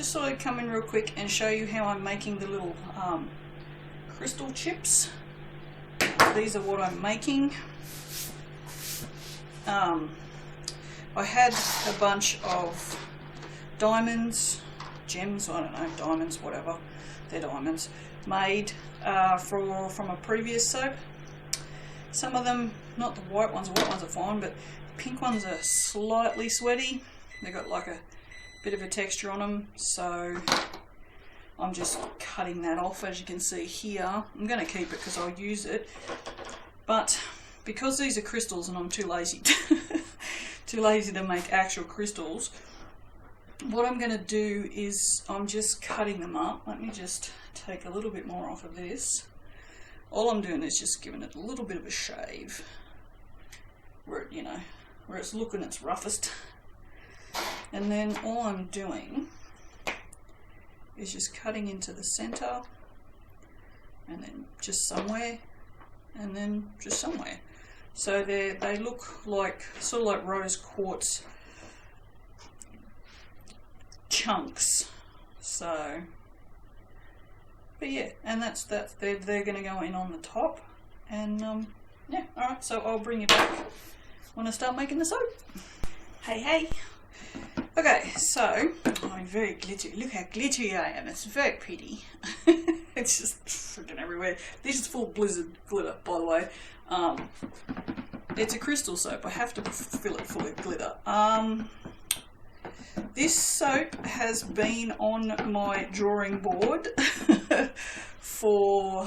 just thought I'd come in real quick and show you how I'm making the little crystal chips. These are what I'm making. I had a bunch of diamonds, gems, I don't know, diamonds, whatever, they're diamonds, made from a previous soap. Some of them, not the white ones are fine, but pink ones are slightly sweaty. They've got like a bit of a texture on them, so I'm just cutting that off, as you can see here. I'm going to keep it because I'll use it, but because these are crystals and I'm too lazy to make actual crystals, what I'm going to do is I'm just cutting them up. Let me just take a little bit more off of this. All I'm doing is just giving it a little bit of a shave where it, where it's looking its roughest. And then all I'm doing is just cutting into the center, and then just somewhere, and then just somewhere. So they look like sort of like rose quartz chunks. So, but yeah, and that's they're going to go in on the top, and yeah. All right, so I'll bring you back when I start making the soap. Hey. Okay, so I'm very glittery. Look how glittery I am. It's very pretty. It's just freaking everywhere. This is full blizzard glitter, by the way. It's a crystal soap. I have to fill it full of glitter. This soap has been on my drawing board for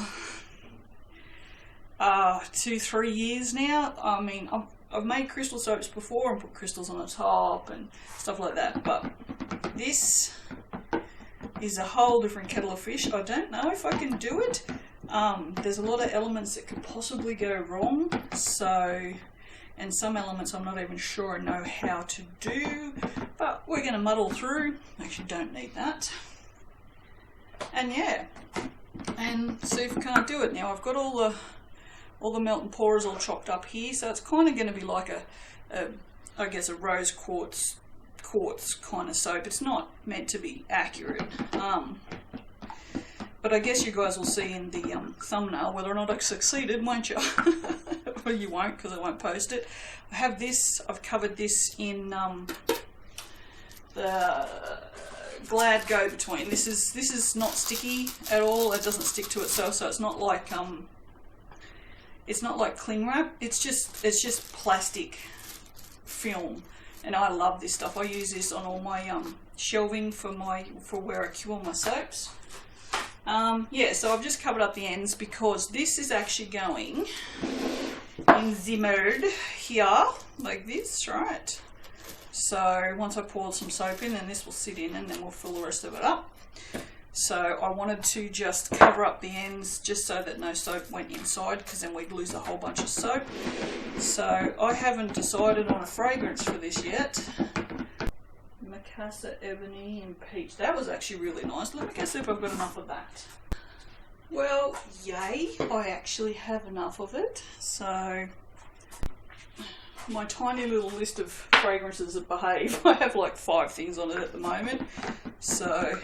2-3 years now. I mean, I've made crystal soaps before and put crystals on the top and stuff like that, but this is a whole different kettle of fish. I don't know if I can do it. There's a lot of elements that could possibly go wrong, so, and some elements I'm not even sure I know how to do, but we're going to muddle through. Actually don't need that. And yeah, and see if I can't do it. Now I've got all the melt and pourers all chopped up here, so it's kind of going to be like I guess a rose quartz kind of soap. It's not meant to be accurate, but I guess you guys will see in the thumbnail whether or not I succeeded, won't you? Well, you won't, because I won't post it. I have this, I've covered this in the Glad Go-Between. This is not sticky at all. It doesn't stick to itself, so it's not like cling wrap. It's just plastic film, and I love this stuff. I use this on all my shelving for where I cure my soaps. Yeah, so I've just covered up the ends because this is actually going in the mode here, like this, right? So once I pour some soap in, then this will sit in, and then we'll fill the rest of it up. So I wanted to just cover up the ends just so that no soap went inside, because then we'd lose a whole bunch of soap. So I haven't decided on a fragrance for this yet. Macassar, Ebony and Peach. That was actually really nice. Let me guess if I've got enough of that. Well, yay, I actually have enough of it. So my tiny little list of fragrances that behave, I have like 5 things on it at the moment. So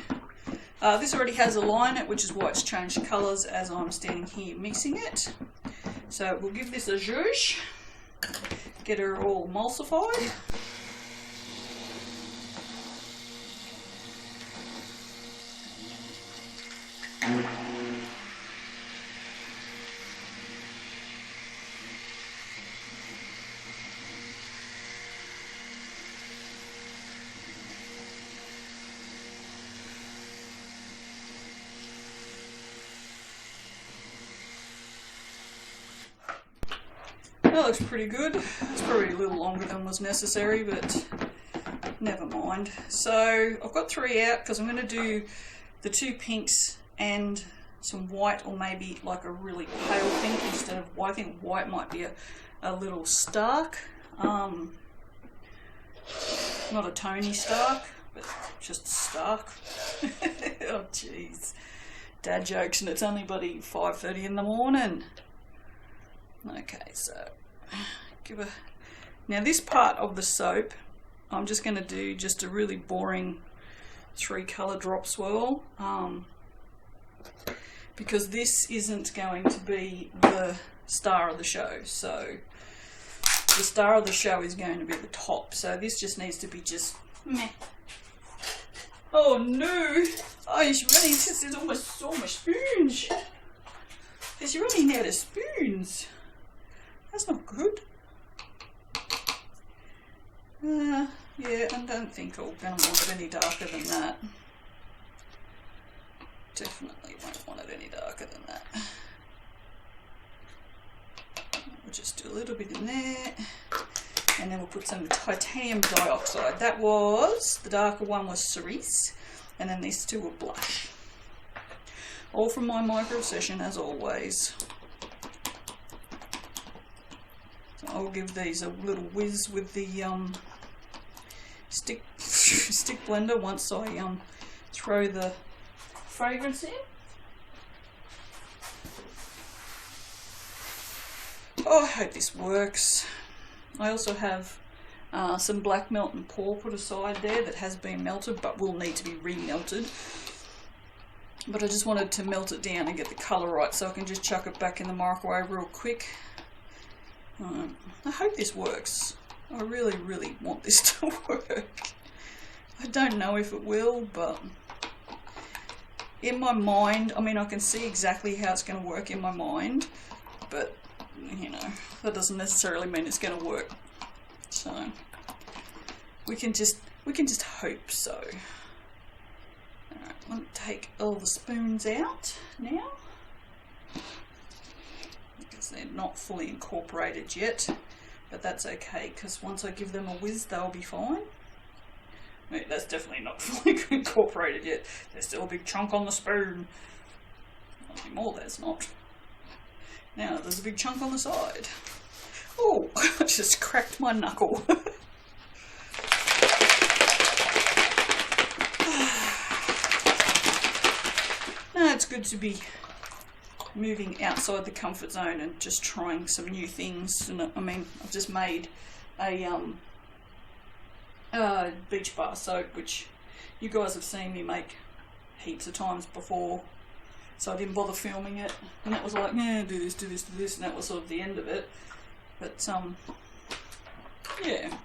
this already has a line, which is why it's changed colours as I'm standing here mixing it. So we'll give this a zhuzh, get her all emulsified. That looks pretty good. It's probably a little longer than was necessary, but never mind. So I've got 3 out because I'm going to do the 2 pinks and some white, or maybe like a really pale pink instead of white. I think white might be a little stark. Not a Tony Stark, but just stark. Oh jeez. Dad jokes, and it's only bloody 5:30 in the morning. Okay, so now this part of the soap, I'm just going to do just a really boring 3 colour drop swirl, because this isn't going to be the star of the show. So the star of the show is going to be the top. So this just needs to be just meh. Oh no! Oh, he's running. There's almost all my spoons. He's running out of spoons. That's not good. Yeah, I don't think I'm going to want it any darker than that. Definitely won't want it any darker than that. We'll just do a little bit in there. And then we'll put some titanium dioxide. That was, the darker one was cerise. And then these two were blush. All from my Mica Obsession, as always. So I'll give these a little whiz with the stick blender once I throw the fragrance in. Oh, I hope this works. I also have some black melt and pour put aside there that has been melted but will need to be re-melted. But I just wanted to melt it down and get the colour right so I can just chuck it back in the microwave real quick. I hope this works. I really, really want this to work. I don't know if it will, but in my mind, I mean, I can see exactly how it's going to work in my mind, but you know, that doesn't necessarily mean it's going to work. So we can just hope so. Alright, I'm going to take all the spoons out now, because they're not fully incorporated yet, but that's okay, because once I give them a whiz they'll be fine. Wait, that's definitely not fully incorporated yet. There's still a big chunk on the spoon. Not anymore, there's not. Now there's a big chunk on the side. Oh, I just cracked my knuckle. No, it's good to be moving outside the comfort zone and just trying some new things. And I mean, I've just made a beach bar soap, which you guys have seen me make heaps of times before, so I didn't bother filming it, and that was like, yeah, do this, do this, do this, and that was sort of the end of it. But yeah,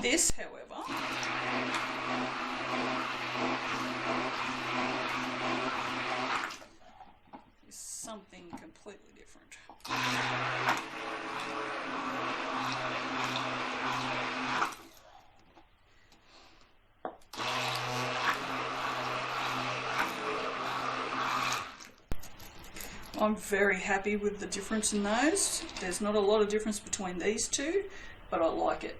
this, however, is something completely different. I'm very happy with the difference in those. There's not a lot of difference between these two, but I like it.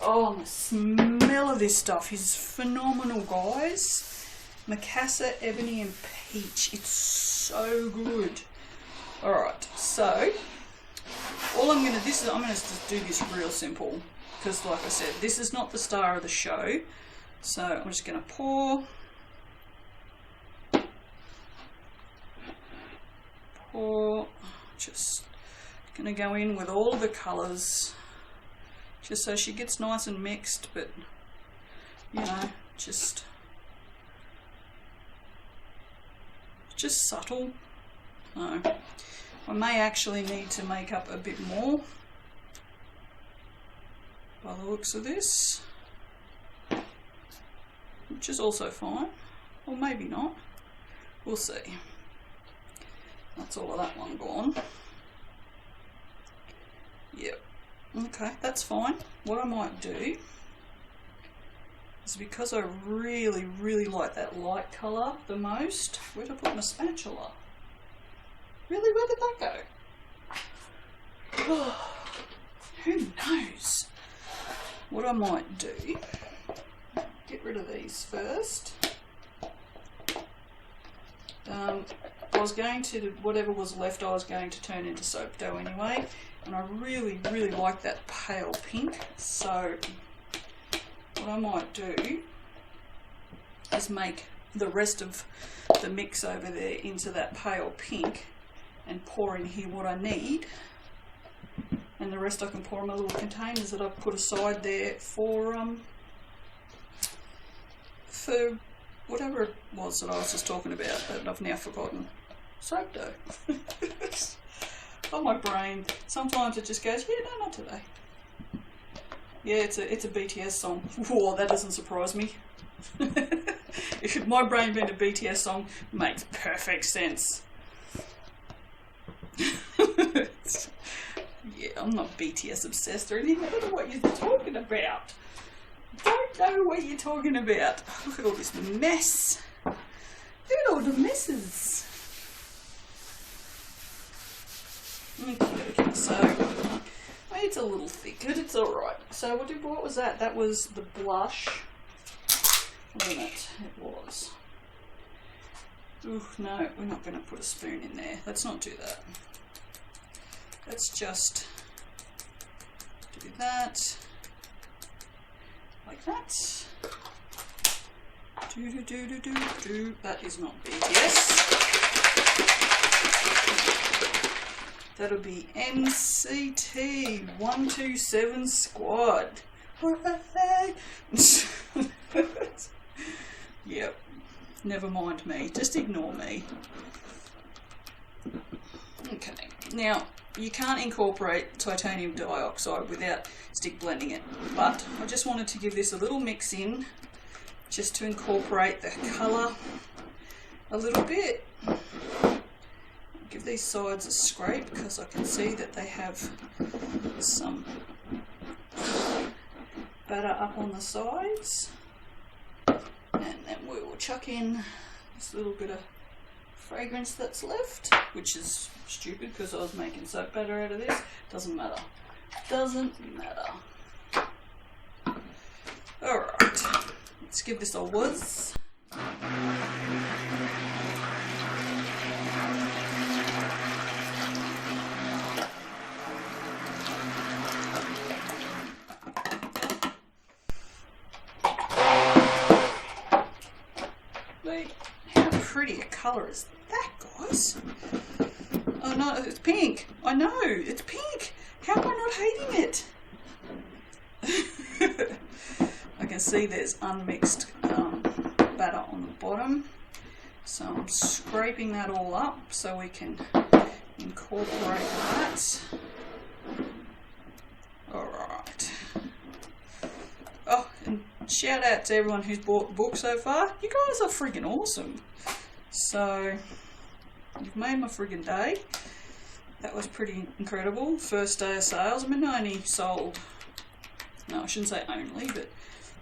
Oh, the smell of this stuff is phenomenal, guys. Macassar, ebony and peach. It's so good. Alright, so all I'm going to just do this real simple, because like I said, this is not the star of the show. So I'm just going to pour, just going to go in with all the colours, just so she gets nice and mixed, but you know, just subtle. No, I may actually need to make up a bit more by the looks of this, which is also fine, or maybe not, we'll see. That's all of that one gone. Yep. Okay, that's fine. What I might do is, because I really, really like that light colour the most, where did I put my spatula? Really, where did that go? Oh, who knows? What I might do, get rid of these first. I was going to, whatever was left I was going to turn into soap dough anyway, and I really, really like that pale pink, so what I might do is make the rest of the mix over there into that pale pink and pour in here what I need, and the rest I can pour in my little containers that I've put aside there for for whatever it was that I was just talking about that I've now forgotten. Soap dough. Oh, my brain. Sometimes it just goes, yeah, no, not today. Yeah, it's a BTS song. Whoa, that doesn't surprise me. If my brain being a BTS song, makes perfect sense. Yeah, I'm not BTS obsessed or anything. I don't know what you're talking about. Don't know what you're talking about. Look at all this mess. Look at all the messes. Okay, so it's a little thick, but it's alright. So what was that? That was the blush, wasn't it? It was. Ooh, no, we're not going to put a spoon in there. Let's not do that. Let's just do that. Like that. Do do do do do do. That is not BTS. That'll be NCT 127 Squad. Yep. Never mind me. Just ignore me. Okay. Now, you can't incorporate titanium dioxide without stick blending it, but I just wanted to give this a little mix in just to incorporate the colour a little bit. Give these sides a scrape because I can see that they have some batter up on the sides, and then we will chuck in this little bit of fragrance that's left, which is stupid because I was making soap batter out of this. Doesn't matter. Doesn't matter. Alright, let's give this a whiz. How pretty a colour is that, guys? Oh no, it's pink. I know, it's pink. How am I not hating it? I can see there's unmixed batter on the bottom. So I'm scraping that all up so we can incorporate that. Alright. Oh, and shout out to everyone who's bought the book so far. You guys are friggin' awesome. So, you've made my friggin' day. That was pretty incredible. First day of sales. I mean, I only sold, no, I shouldn't say only, but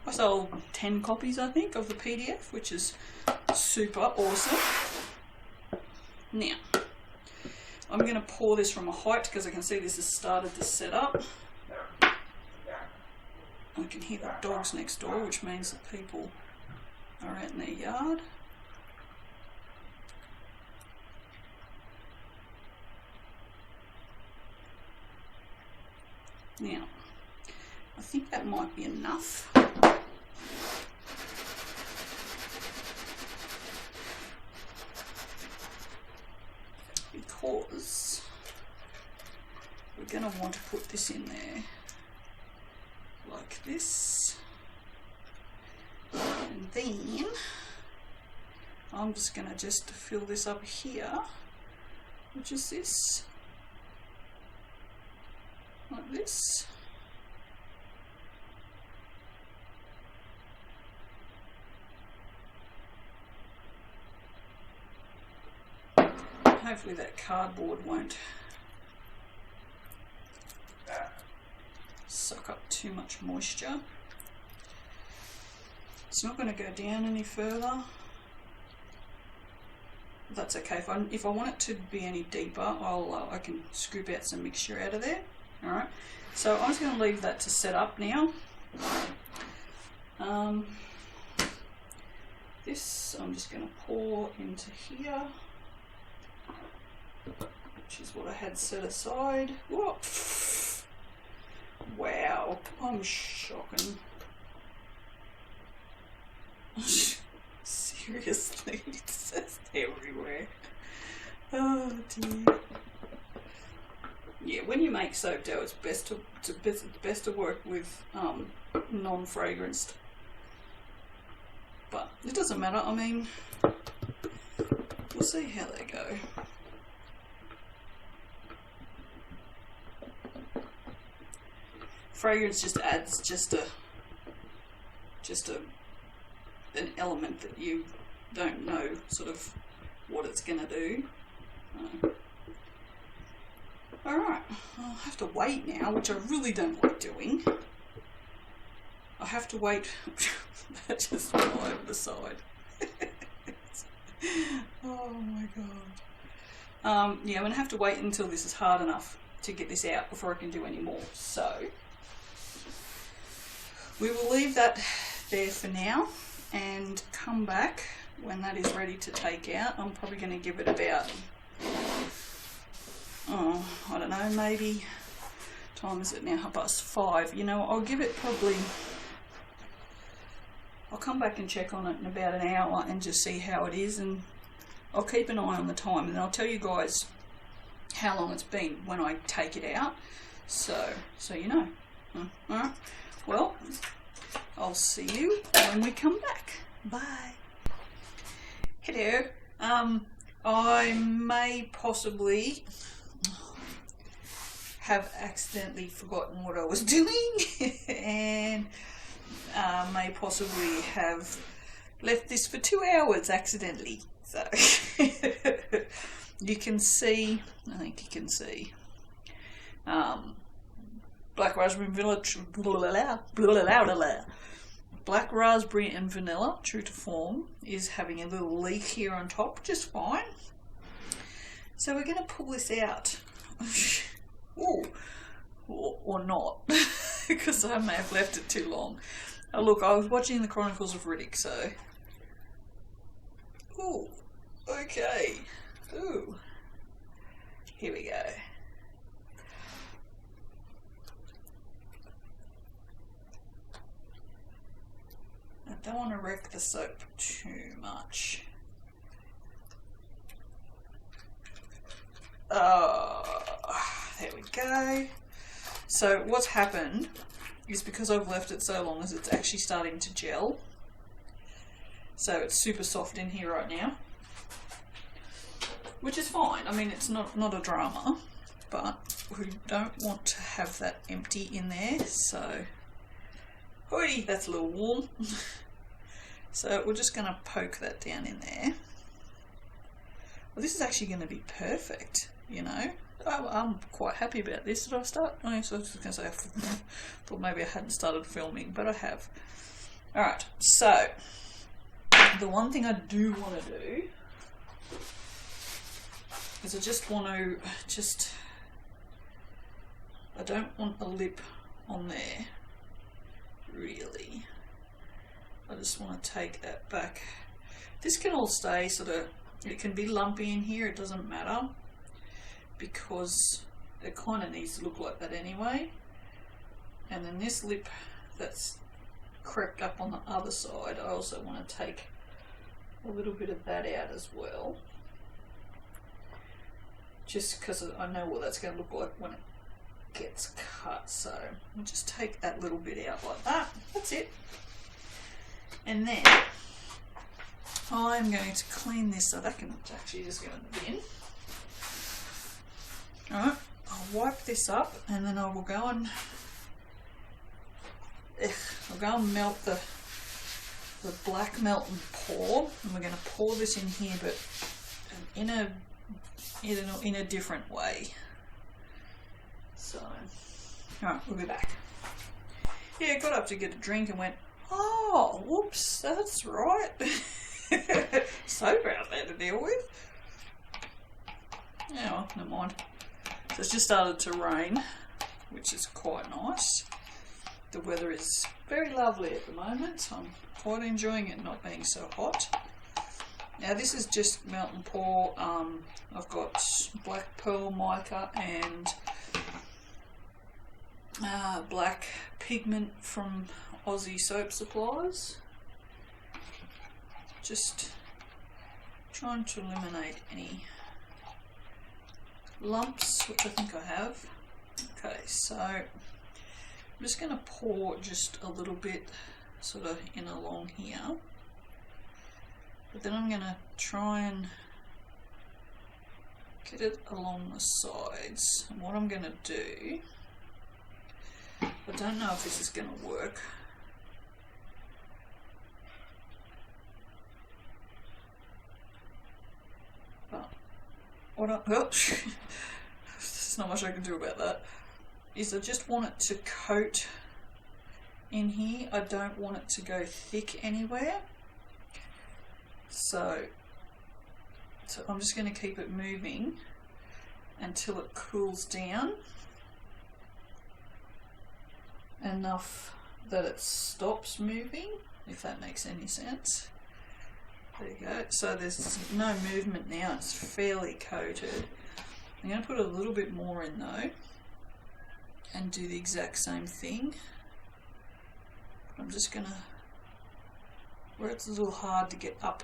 I sold 10 copies, I think, of the PDF, which is super awesome. Now, I'm going to pour this from a height because I can see this has started to set up. I can hear the dogs next door, which means that people are out in their yard. Now, I think that might be enough. Because we're going to want to put this in there like this. And then I'm just going to just fill this up here, which is this. Like this. Hopefully that cardboard won't suck up too much moisture. It's not going to go down any further. That's okay. If I want it to be any deeper, I can scoop out some mixture out of there. Alright, so I'm just going to leave that to set up now. This I'm just going to pour into here, which is what I had set aside. Whoa. Wow, I'm shocking. Seriously, it's just everywhere. Oh dear. Yeah, when you make soap dough, it's best to work with non-fragranced but it doesn't matter. I mean, we'll see how they go. Fragrance just adds an element that you don't know sort of what it's gonna do. Alright, I'll have to wait now, which I really don't like doing. I have to wait. That just fell over the side. Oh my god. Yeah, I'm gonna have to wait until this is hard enough to get this out before I can do any more. So we will leave that there for now and come back when that is ready to take out. I'm probably going to give it about, oh, I don't know, maybe, time is it now, 5:30. You know, I'll give it probably, I'll come back and check on it in about an hour and just see how it is, and I'll keep an eye on the time, and I'll tell you guys how long it's been when I take it out, so you know. Alright, well, I'll see you when we come back. Bye. Hello. I may possibly have accidentally forgotten what I was doing and may possibly have left this for 2 hours accidentally. So you can see, I think you can see, black raspberry and vanilla, black raspberry and vanilla, true to form, is having a little leak here on top, just fine. So we're going to pull this out. Ooh. Or not, because I may have left it too long. Oh, look, I was watching the Chronicles of Riddick, so. Ooh, okay. Ooh. Here we go. I don't want to wreck the soap too much. There we go. So what's happened is because I've left it so long as it's actually starting to gel. So it's super soft in here right now, which is fine. I mean, it's not a drama, but we don't want to have that empty in there. So, hoi, that's a little warm. So we're just going to poke that down in there. Well, this is actually going to be perfect, you know. I'm quite happy about this. Did I start? Oh, yes, I was just going to say, I thought maybe I hadn't started filming, but I have. Alright, so the one thing I do want to do is I just want to, I don't want a lip on there, really. I just want to take that back. This can all stay sort of, it can be lumpy in here, it doesn't matter, because it kind of needs to look like that anyway. And then this lip that's crept up on the other side, I also want to take a little bit of that out as well, just because I know what that's going to look like when it gets cut. So I'll just take that little bit out like that. That's it. And then I'm going to clean this so that can actually just go in the bin. Alright, I'll wipe this up and then I will go and melt the black melt and pour, and we're going to pour this in here, but in a different way. So, alright, we'll be back. Yeah, I got up to get a drink and went, oh, whoops, that's right. Soap out there to deal with. Yeah, well, never mind. So it's just started to rain, which is quite nice. The weather is very lovely at the moment. I'm quite enjoying it not being so hot. Now this is just melt and pour. I've got black pearl mica and black pigment from Aussie Soap Supplies. Just trying to eliminate any lumps, which I think I have. Okay, so I'm just going to pour just a little bit sort of in along here, but then I'm going to try and get it along the sides. And what I'm going to do, I don't know if this is going to work. But what I, oh, there's not much I can do about that, is I just want it to coat in here. I don't want it to go thick anywhere. So I'm just going to keep it moving until it cools down enough that it stops moving, if that makes any sense. There you go. So there's no movement now, it's fairly coated. I'm going to put a little bit more in though and do the exact same thing. I'm just going to, where it's a little hard to get up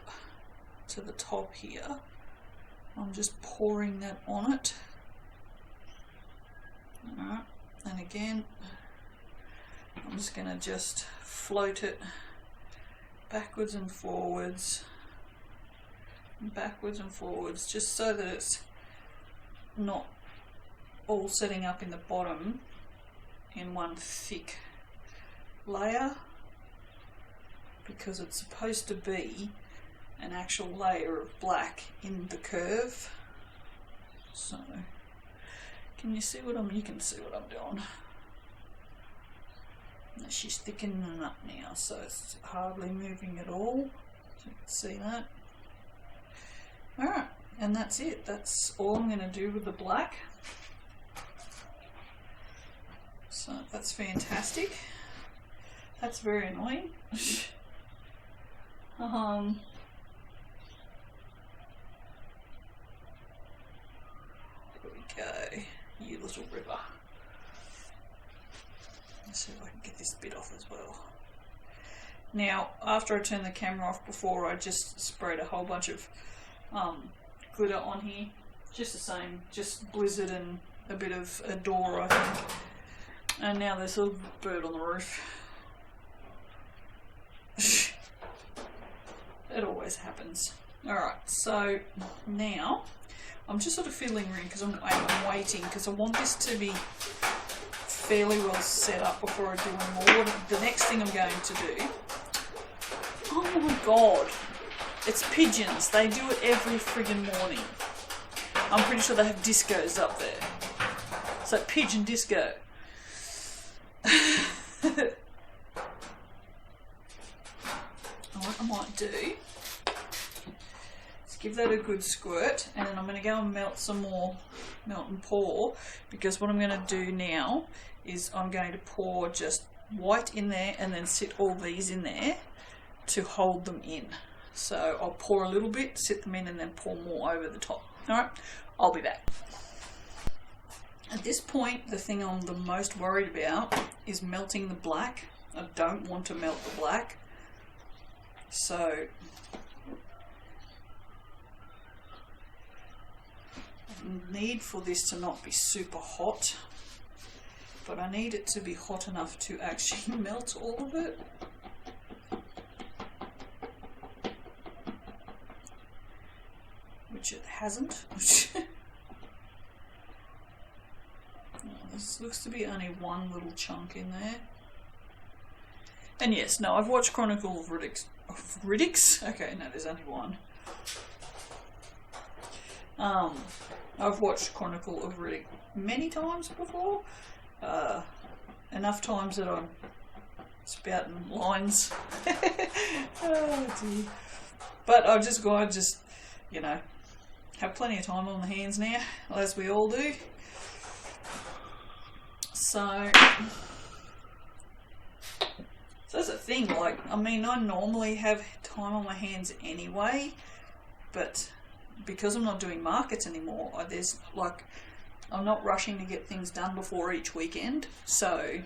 to the top here, I'm just pouring that on it. Alright, and again, I'm just going to just float it backwards and forwards, just so that it's not all setting up in the bottom in one thick layer, because it's supposed to be an actual layer of black in the curve. So can you see what you can see what I'm doing. She's thickening up now, so it's hardly moving at all. So you can see that. Alright, and that's it. That's all I'm going to do with the black. So that's fantastic. That's very annoying. There we go, you little river. Let's see if I can get this bit off as well. Now, after I turned the camera off before, I just sprayed a whole bunch of glitter on here. Just the same, just Blizzard and a bit of Adore, I think. And now there's a little bird on the roof. It always happens. Alright, so now I'm just sort of fiddling around because I'm waiting, because I want this to be fairly well set up before I do any more. The next thing I'm going to do, oh my god, it's pigeons. They do it every friggin' morning. I'm pretty sure they have discos up there. It's like pigeon disco. What I might do is give that a good squirt, and then I'm going to go and melt some more, melt and pour, because what I'm going to do now is I'm going to pour just white in there and then sit all these in there to hold them in. So I'll pour a little bit, sit them in, and then pour more over the top. Alright, I'll be back. At this point, the thing I'm the most worried about is melting the black. I don't want to melt the black. So I need for this to not be super hot, but I need it to be hot enough to actually melt all of it. Which it hasn't. This looks to be only one little chunk in there. And yes, no, I've watched Chronicle of Riddick's. Okay, no, there's only one. I've watched Chronicle of Riddick many times before. Enough times that I'm spouting lines. Oh dear. But I've just got to you know, have plenty of time on the hands now, as we all do. So that's the thing, like, I mean, I normally have time on my hands anyway, but because I'm not doing markets anymore, there's like, I'm not rushing to get things done before each weekend, so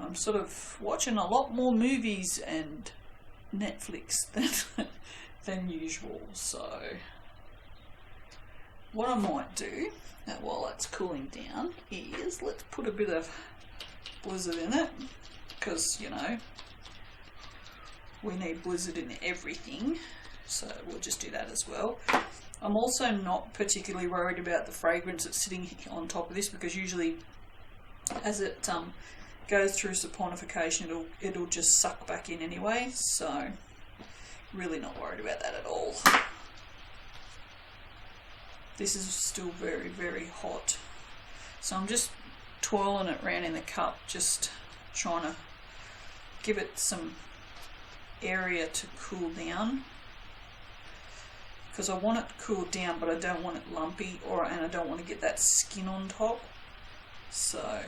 I'm sort of watching a lot more movies and Netflix than usual. So what I might do while that's cooling down is let's put a bit of Blizzard in it, because, you know, we need Blizzard in everything, so we'll just do that as well. I'm also not particularly worried about the fragrance that's sitting on top of this, because usually as it goes through saponification, it'll just suck back in anyway, so really not worried about that at all. This is still very, very hot, so I'm just twirling it around in the cup, just trying to give it some area to cool down, because I want it cooled down, but I don't want it lumpy, and I don't want to get that skin on top. So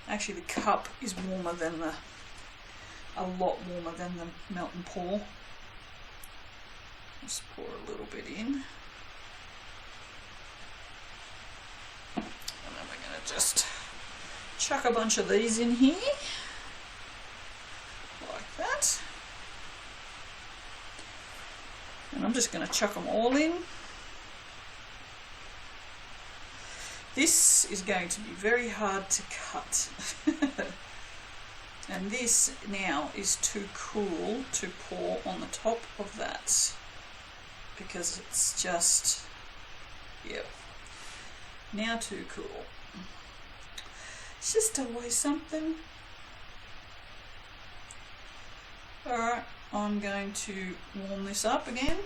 actually the cup is warmer than a lot warmer than the melt and pour. Just pour a little bit in, and then we're going to just chuck a bunch of these in here like that, and I'm just going to chuck them all in. This is going to be very hard to cut. And this now is too cool to pour on the top of that, because it's just, yep, now too cool. It's just always something. Alright, I'm going to warm this up again.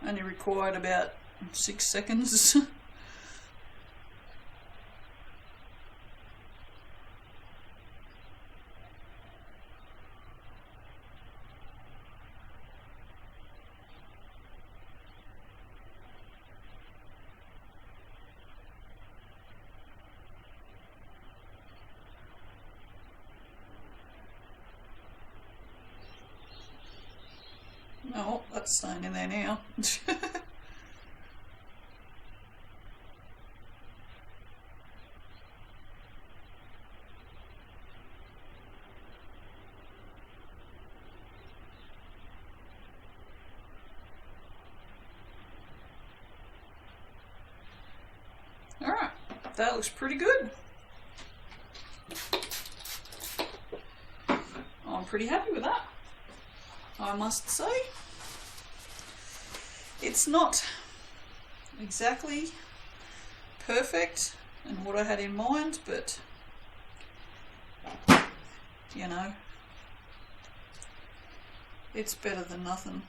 Only required about 6 seconds. Oh, that's staying in there now. Alright, that looks pretty good. I'm pretty happy with that, I must say. It's not exactly perfect and what I had in mind, but you know, it's better than nothing.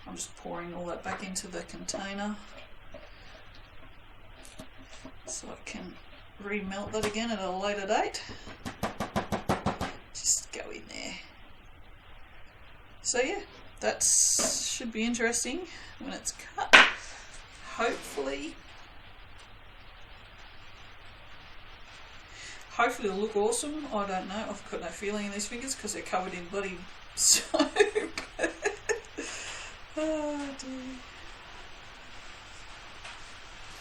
I'm just pouring all that back into the container so I can remelt that again at a later date. Just go in there. So yeah, that should be interesting when it's cut. Hopefully it'll look awesome. I don't know. I've got no feeling in these fingers because they're covered in bloody soap. Oh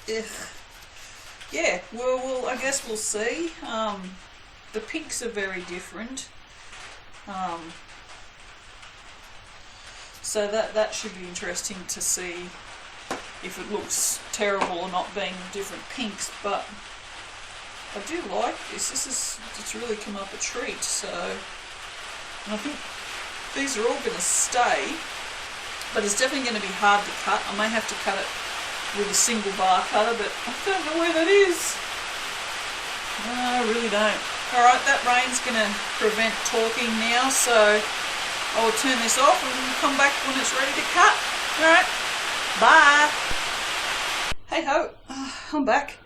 dear. Ugh. Yeah, well, I guess we'll see. The pinks are very different. So that should be interesting to see if it looks terrible or not being different pinks, but I do like this. It's really come up a treat. So, and I think these are all going to stay, but it's definitely going to be hard to cut. I may have to cut it with a single bar cutter, but I don't know where that is. No, I really don't. Alright, that rain's going to prevent talking now, so I'll turn this off and come back when it's ready to cut. Alright, bye. Hey ho, I'm back.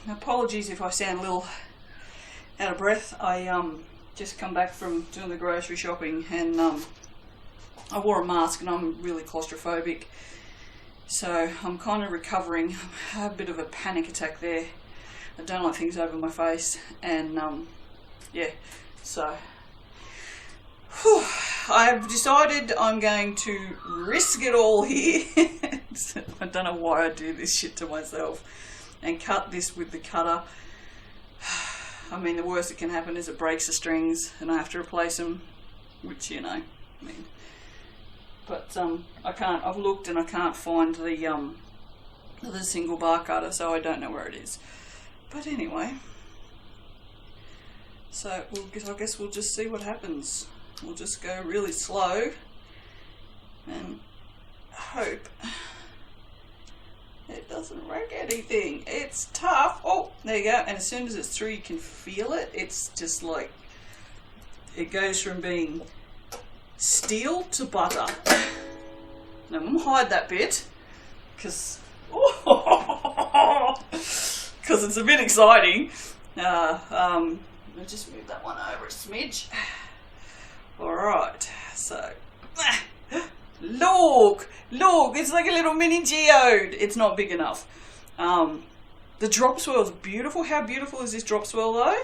Apologies if I sound a little out of breath. I just come back from doing the grocery shopping, and I wore a mask and I'm really claustrophobic. So I'm kind of recovering. I had a bit of a panic attack there. I don't like things over my face, and yeah, so whew, I've decided I'm going to risk it all here. I don't know why I do this shit to myself, and cut this with the cutter. I mean, the worst that can happen is it breaks the strings and I have to replace them. which, you know, I mean, but I can't, I've looked and I can't find the single bar cutter, so I don't know where it is. But anyway, so I guess we'll just see what happens. We'll just go really slow and hope it doesn't wreck anything. It's tough. Oh, there you go. And as soon as it's through, you can feel it. It's just like, it goes from being steel to butter. Now I'm going to hide that bit because it's a bit exciting. I'll just move that one over a smidge. Alright, so look, it's like a little mini geode. It's not big enough. The drop swirl is beautiful. How beautiful is this drop swirl though?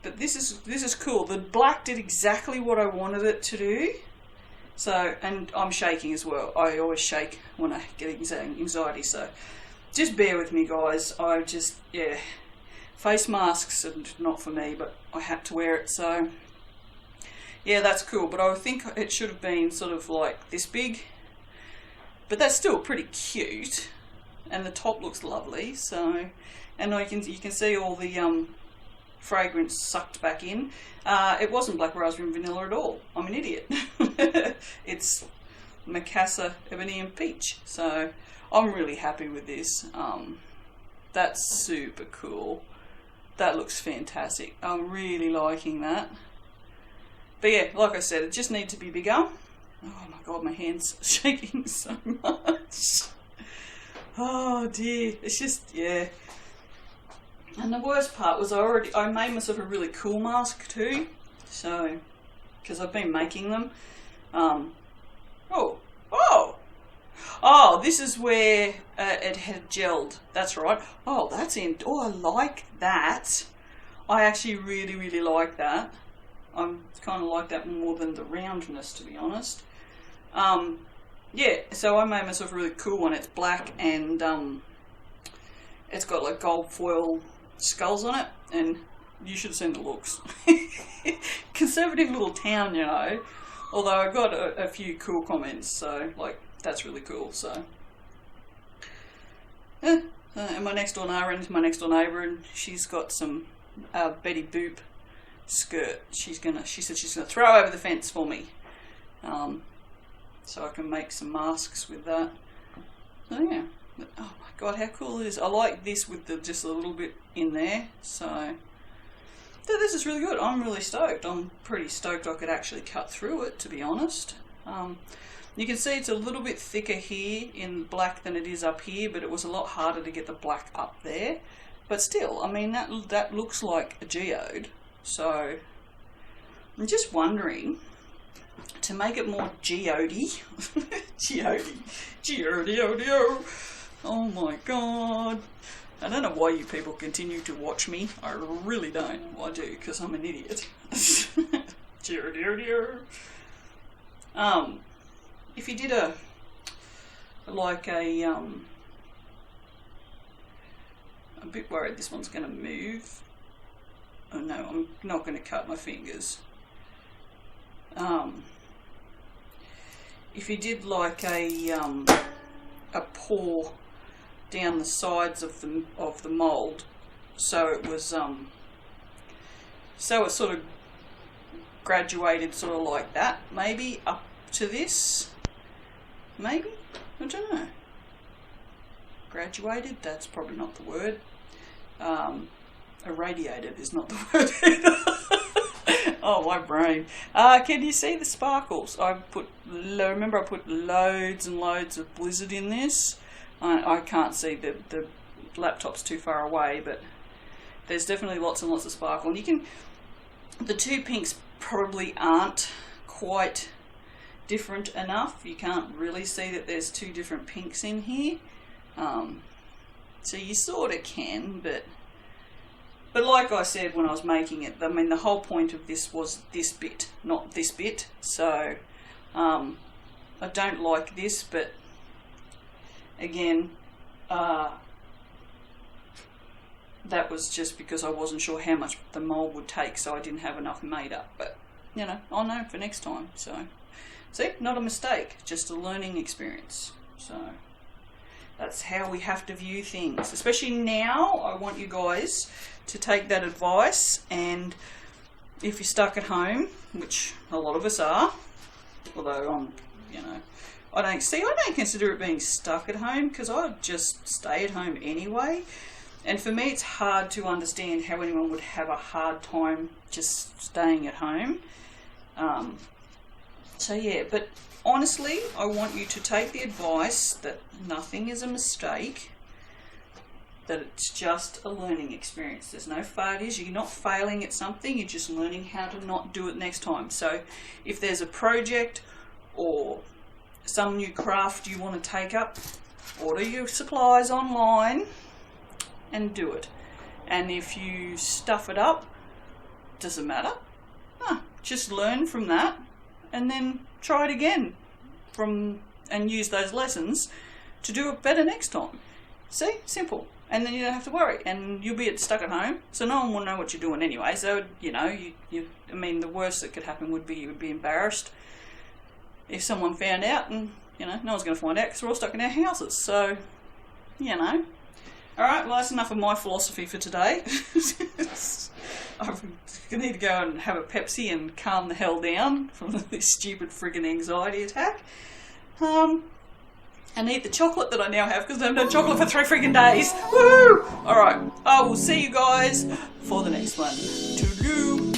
But this is cool. The black did exactly what I wanted it to do. So, and I'm shaking as well. I always shake when I get anxiety, so just bear with me, guys. I just, yeah, face masks are not for me, but I had to wear it, so yeah, that's cool. But I think it should have been sort of like this big, but that's still pretty cute, and the top looks lovely. So, and you can see all the fragrance sucked back in. It wasn't black raspberry and vanilla at all. I'm an idiot. It's Mica ebony and peach. So I'm really happy with this. That's super cool. That looks fantastic. I'm really liking that. But yeah, like I said, it just needs to be bigger. Oh my god, my hand's shaking so much. Oh dear. It's just, yeah. And the worst part was I made myself a really cool mask too. So, because I've been making them. Oh, this is where it had gelled. That's right. Oh, that's in. Oh, I like that. I actually really, really like that. I kind of like that more than the roundness, to be honest. Yeah, so I made myself a really cool one. It's black and it's got like gold foil skulls on it, and you should have seen the looks. Conservative little town, you know. Although I got a few cool comments, so like that's really cool. So, and my next door neighbour, and she's got some Betty Boop skirt. She said she's gonna throw over the fence for me, so I can make some masks with that. So yeah. But, oh my god, how cool it is. I like this with just a little bit in there. So this is really good. I'm really stoked. I'm pretty stoked I could actually cut through it, to be honest. You can see it's a little bit thicker here in black than it is up here, but it was a lot harder to get the black up there. But still, I mean, that looks like a geode. So I'm just wondering, to make it more geode-y, geode-o. Oh my god. I don't know why you people continue to watch me. I really don't. Well, I do, because I'm an idiot. If you did I'm a bit worried this one's going to move. Oh no, I'm not going to cut my fingers. If you did like a pour down the sides of the mold, so it was so it sort of graduated sort of like that, maybe up to this, maybe, I don't know. Graduated, that's probably not the word. Irradiated is not the word either. Oh, my brain. Can you see the sparkles? Remember I put loads and loads of Blizzard in this. I can't see, the laptop's too far away, but there's definitely lots and lots of sparkle. And the two pinks probably aren't quite different enough. You can't really see that there's two different pinks in here. So you sort of can, but like I said when I was making it, I mean, the whole point of this was this bit, not this bit. So I don't like this, but again, that was just because I wasn't sure how much the mold would take, so I didn't have enough made up. But you know, I'll know for next time. So, see, not a mistake, just a learning experience. So, that's how we have to view things. Especially now, I want you guys to take that advice, and if you're stuck at home, which a lot of us are, although I'm, you know, I don't consider it being stuck at home, because I just stay at home anyway. And for me, it's hard to understand how anyone would have a hard time just staying at home. So yeah, but honestly, I want you to take the advice that nothing is a mistake, that it's just a learning experience. There's no failures. You're not failing at something, you're just learning how to not do it next time. So if there's a project or some new craft you want to take up, order your supplies online and do it. And if you stuff it up, doesn't matter. Just learn from that and then try it again and use those lessons to do it better next time. See? Simple. And then you don't have to worry, and you'll be stuck at home, so no one will know what you're doing anyway. So, you know, I mean, the worst that could happen would be you would be embarrassed if someone found out, and, you know, no one's going to find out because we're all stuck in our houses. So, you know. Alright, well, that's enough of my philosophy for today. I need to go and have a Pepsi and calm the hell down from this stupid friggin' anxiety attack. And eat the chocolate that I now have, because I've had no chocolate for 3 friggin' days. Woo! Alright, I will see you guys for the next one. Toodaloo!